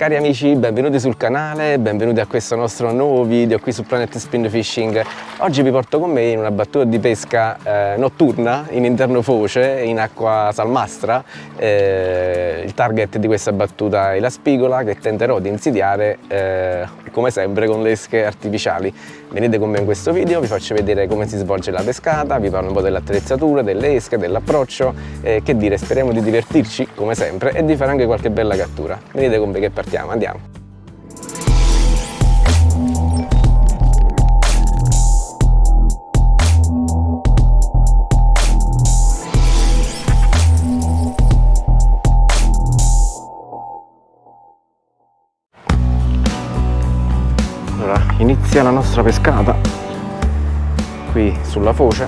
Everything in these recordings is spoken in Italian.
Cari amici, benvenuti sul canale, benvenuti a questo nostro nuovo video qui su Planet Spin Fishing. Oggi vi porto con me in una battuta di pesca notturna in interno foce, in acqua salmastra. Il target di questa battuta è la spigola che tenterò di insidiare come sempre con le esche artificiali. Venite con me in questo video, vi faccio vedere come si svolge la pescata, vi parlo un po' dell'attrezzatura, delle esche, dell'approccio, che dire, speriamo di divertirci come sempre e di fare anche qualche bella cattura. Venite con me che partiamo, andiamo! Allora, inizia la nostra pescata qui sulla foce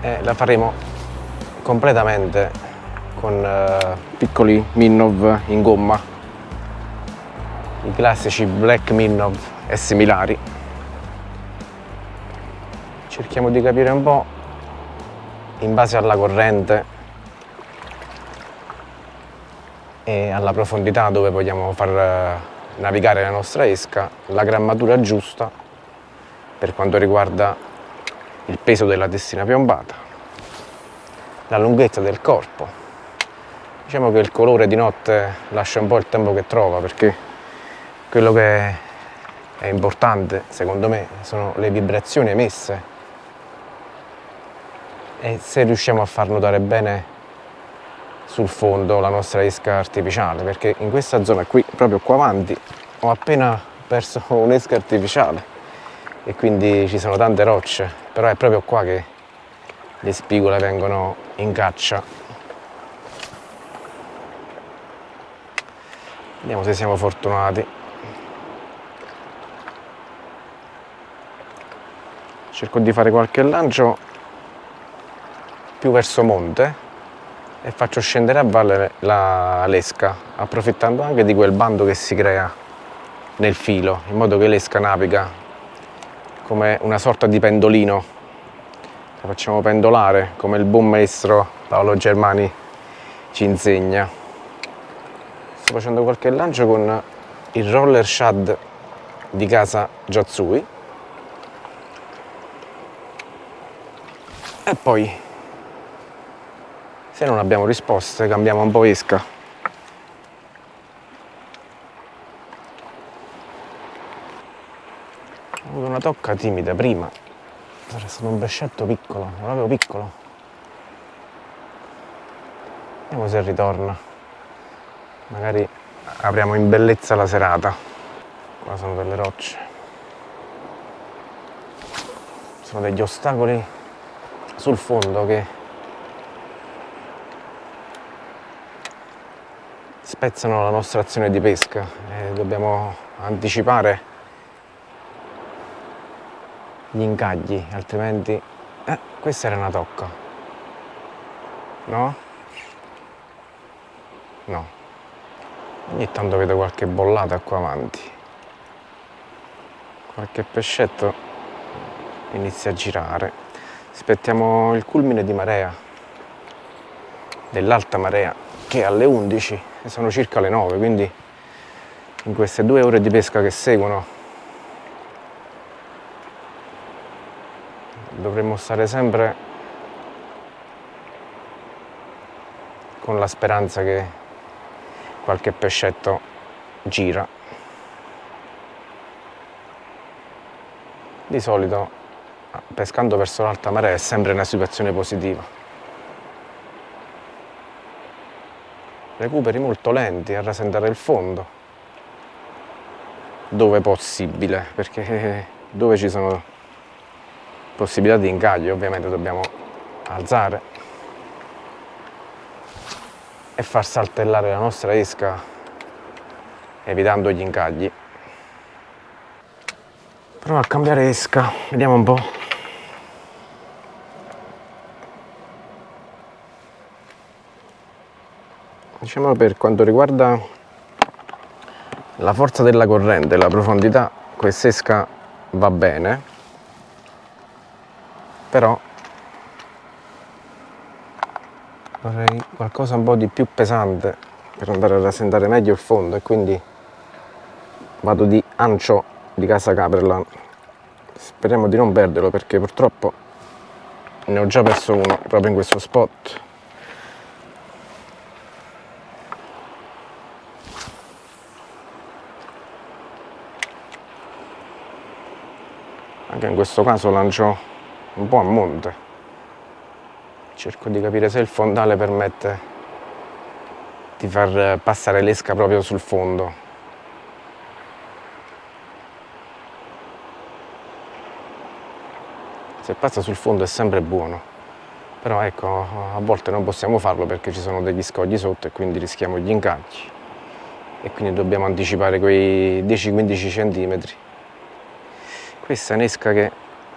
e la faremo completamente con piccoli Minnov in gomma, i classici Black Minnov e similari. Cerchiamo di capire un po' in base alla corrente e alla profondità dove vogliamo far navigare la nostra esca, la grammatura giusta per quanto riguarda il peso della testina piombata, la lunghezza del corpo. Diciamo che il colore di notte lascia un po' il tempo che trova, perché quello che è importante secondo me sono le vibrazioni emesse e se riusciamo a far notare bene sul fondo la nostra esca artificiale, perché in questa zona qui, proprio qua avanti, ho appena perso un'esca artificiale e quindi ci sono tante rocce, però è proprio qua che le spigole vengono in caccia. Vediamo se siamo fortunati. Cerco di fare qualche lancio più verso monte e faccio scendere a valle l'esca, approfittando anche di quel bando che si crea nel filo, in modo che l'esca naviga come una sorta di pendolino. La facciamo pendolare come il buon maestro Paolo Germani ci insegna. Sto facendo qualche lancio con il roller shad di casa Giazzui e poi, se non abbiamo risposte, cambiamo un po' esca. Ho avuto una tocca timida prima, era stato un pescetto piccolo, proprio piccolo. Vediamo se ritorna. Magari apriamo in bellezza la serata. Qua sono delle rocce. Sono degli ostacoli sul fondo che spezzano la nostra azione di pesca e dobbiamo anticipare gli incagli, altrimenti questa era una tocca, no? No, ogni tanto vedo qualche bollata qua avanti, qualche pescetto inizia a girare. Aspettiamo il culmine di marea, dell'alta marea, che è alle 11 e sono circa le 9, quindi in queste 2 ore di pesca che seguono dovremmo stare sempre con la speranza che qualche pescetto gira. Di solito pescando verso l'alta marea è sempre una situazione positiva. Recuperi molto lenti a rasentare il fondo, dove possibile, perché dove ci sono possibilità di incaglio ovviamente dobbiamo alzare e far saltellare la nostra esca evitando gli incagli. Provo a cambiare esca, vediamo un po'. Diciamo, per quanto riguarda la forza della corrente e la profondità, quest'esca va bene, però vorrei qualcosa un po' di più pesante per andare a rasentare meglio il fondo, e quindi vado di Ancio di Casa Caperlan. Speriamo di non perderlo, perché purtroppo ne ho già perso uno proprio in questo spot. Anche in questo caso lancio un po' a monte, cerco di capire se il fondale permette di far passare l'esca proprio sul fondo. Se passa sul fondo è sempre buono, però ecco, a volte non possiamo farlo perché ci sono degli scogli sotto e quindi rischiamo gli incagli, e quindi dobbiamo anticipare quei 10-15 cm. Questa è un'esca che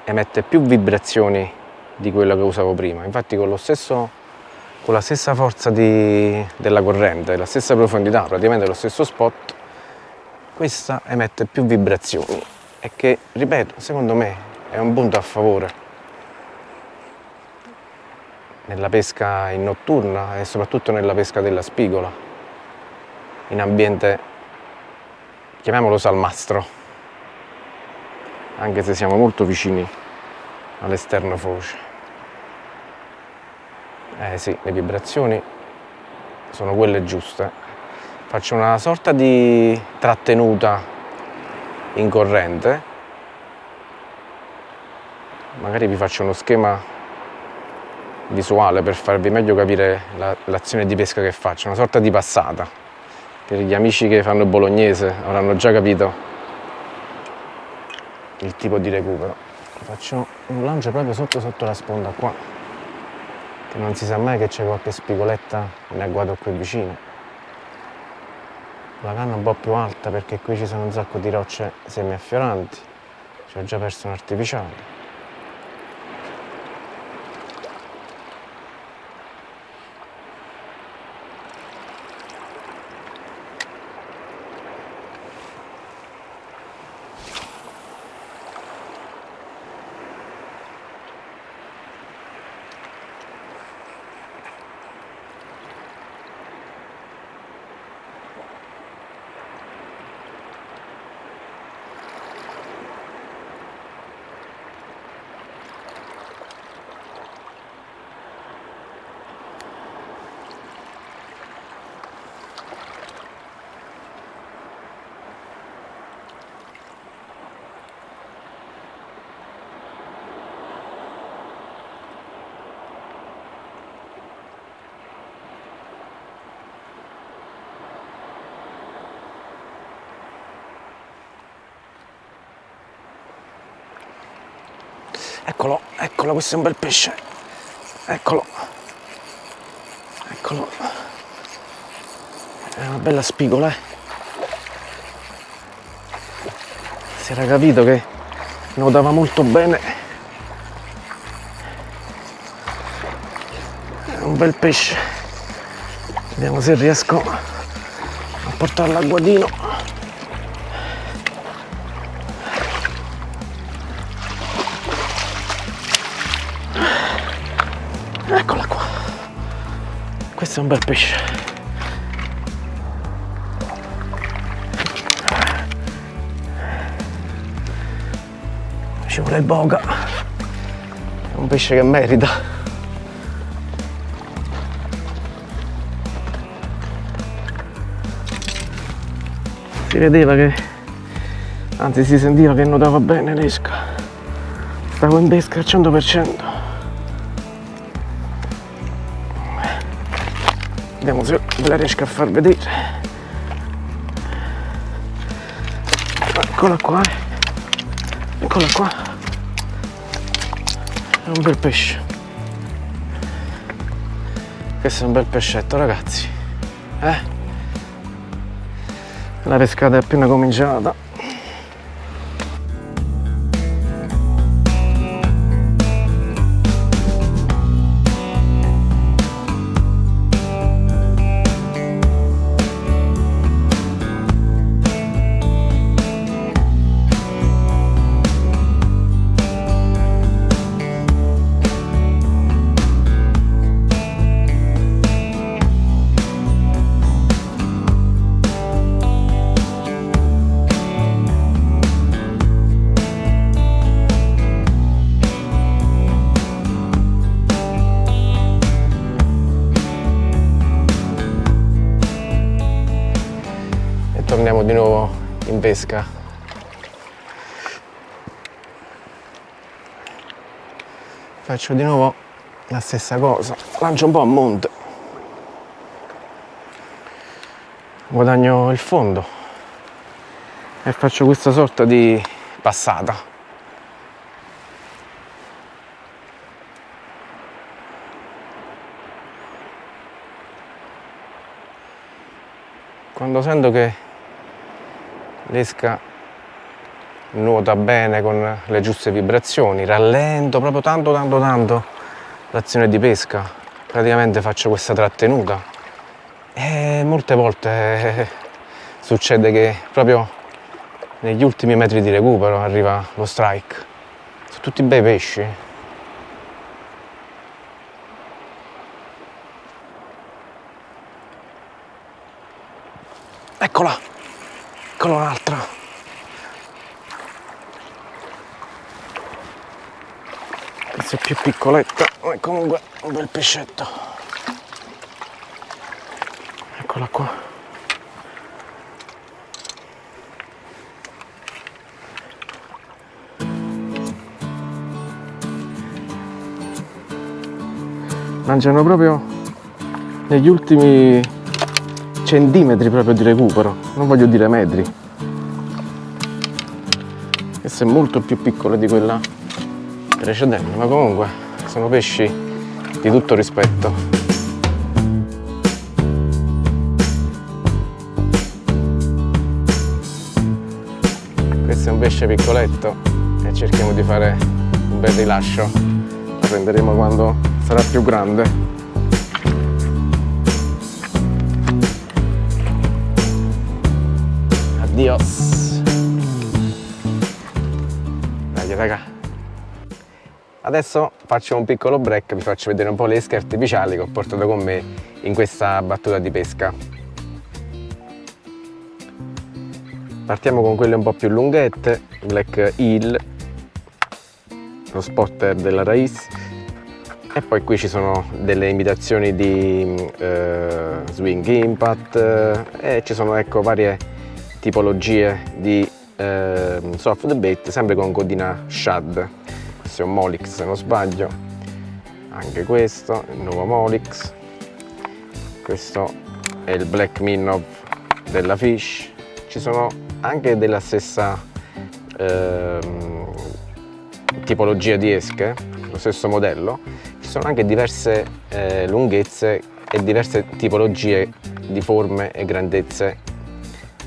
emette più vibrazioni di quella che usavo prima, infatti con la stessa forza della corrente, la stessa profondità, praticamente lo stesso spot, questa emette più vibrazioni, e che, ripeto, secondo me è un punto a favore nella pesca in notturna e soprattutto nella pesca della spigola in ambiente, chiamiamolo salmastro, anche se siamo molto vicini all'esterno foce. Sì, le vibrazioni sono quelle giuste. Faccio una sorta di trattenuta in corrente, magari vi faccio uno schema visuale per farvi meglio capire l'azione di pesca che faccio, una sorta di passata. Per gli amici che fanno bolognese avranno già capito il tipo di recupero. Faccio un lancio proprio sotto la sponda qua, che non si sa mai che c'è qualche spigoletta in agguato qui vicino. La canna un po' più alta perché qui ci sono un sacco di rocce semiaffioranti, ci ho già perso un artificiale. Eccolo, eccolo, questo è un bel pesce. Eccolo. Eccolo. È una bella spigola, Si era capito che nuotava molto bene. È un bel pesce. Vediamo se riesco a portarlo al guadino. Eccola qua, questo è un bel pesce. Ci vuole il boga, è un pesce che merita. Si vedeva che, anzi si sentiva che nuotava bene l'esca, stavo in pesca al 100%. Vediamo se ve la riesco a far vedere. Eccola qua, eccola qua. È un bel pesce. Questo è un bel pescetto, ragazzi. La pescata è appena cominciata. torniamo di nuovo in pesca. Faccio di nuovo la stessa cosa, lancio un po' a monte, guadagno il fondo e faccio questa sorta di passata. Quando sento che l'esca nuota bene con le giuste vibrazioni, rallento proprio tanto l'azione di pesca, praticamente faccio questa trattenuta e molte volte succede che proprio negli ultimi metri di recupero arriva lo strike. Sono tutti bei pesci. Eccola, eccola un'altra. Questa è più piccoletta, ma è comunque un bel pescetto. Eccola qua. Mangiano proprio negli ultimi centimetri proprio di recupero, non voglio dire metri. Questa è molto più piccola di quella precedente, ma comunque sono pesci di tutto rispetto. Questo è un pesce piccoletto e cerchiamo di fare un bel rilascio. Lo prenderemo quando sarà più grande. Adios. Dai raga. Adesso faccio un piccolo break, vi faccio vedere un po' le esche artificiali che ho portato con me in questa battuta di pesca. Partiamo con quelle un po' più lunghette, Black Eel, lo spotter della Raiz, e poi qui ci sono delle imitazioni di Swing Impact e ci sono, ecco, varie tipologie di soft bait, sempre con codina shad. Questo è un Molix se non sbaglio, anche questo, il nuovo Molix. Questo è il Black Minnow della Fish. Ci sono anche della stessa tipologia di esche, lo stesso modello. Ci sono anche diverse lunghezze e diverse tipologie di forme e grandezze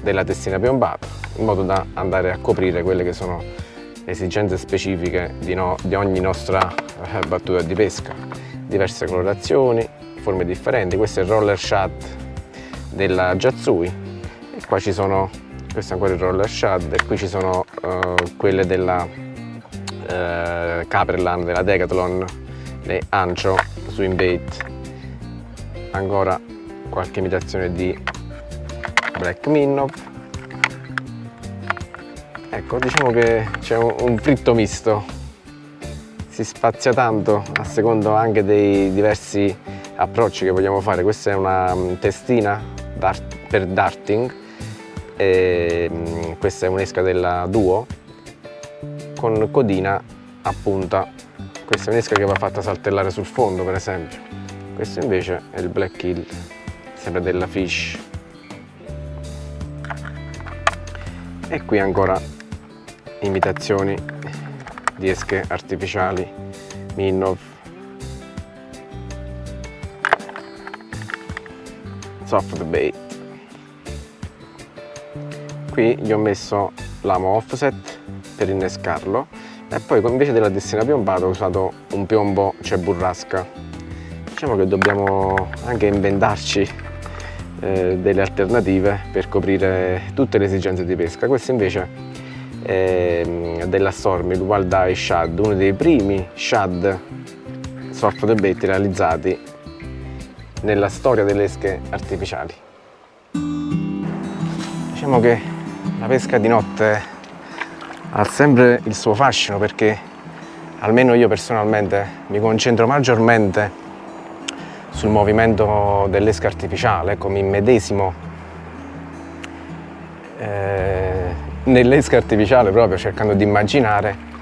della testina piombata, in modo da andare a coprire quelle che sono le esigenze specifiche di ogni nostra battuta di pesca. Diverse colorazioni, forme differenti. Questo è il roller shad della Jazui e qua ci sono, questo è ancora il roller shad, e qui ci sono quelle della Caperland, della Decathlon, le Ancho Swim Bait. Ancora qualche imitazione di Black Minnow. Ecco, diciamo che c'è un fritto misto, si spazia tanto a secondo anche dei diversi approcci che vogliamo fare. Questa è una testina per darting e questa è un'esca della Duo con codina a punta. Questa è un'esca che va fatta saltellare sul fondo, per esempio. Questo invece è il Black Eel, sempre della Fish. E qui ancora imitazioni di esche artificiali Minnow, soft bait. Qui gli ho messo l'amo offset per innescarlo e poi invece della testina piombata ho usato un piombo burrasca. Diciamo che dobbiamo anche inventarci delle alternative per coprire tutte le esigenze di pesca. Questo invece della Storm, il Wild Eye Shad, uno dei primi shad soft bait realizzati nella storia delle esche artificiali. Diciamo che la pesca di notte ha sempre il suo fascino, perché almeno io personalmente mi concentro maggiormente sul movimento dell'esca artificiale, ecco, mi immedesimo nell'esca artificiale, proprio cercando di immaginare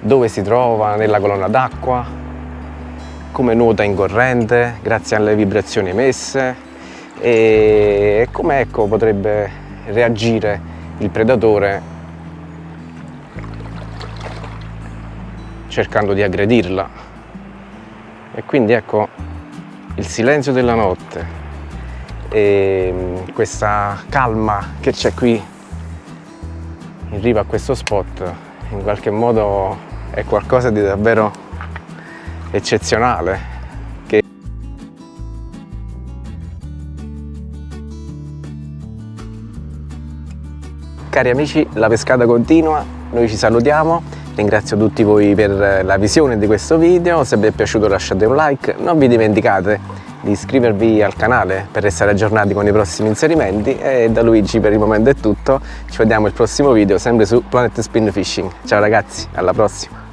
dove si trova nella colonna d'acqua, come nuota in corrente grazie alle vibrazioni emesse e come, ecco, potrebbe reagire il predatore cercando di aggredirla. E quindi, ecco, il silenzio della notte e questa calma che c'è qui in riva a questo spot in qualche modo è qualcosa di davvero eccezionale. Cari amici, la pescata continua, noi ci salutiamo, ringrazio tutti voi per la visione di questo video, se vi è piaciuto lasciate un like, non vi dimenticate di iscrivervi al canale per restare aggiornati con i prossimi inserimenti e da Luigi per il momento è tutto, ci vediamo al prossimo video sempre su Planet Spin Fishing. Ciao ragazzi, alla prossima!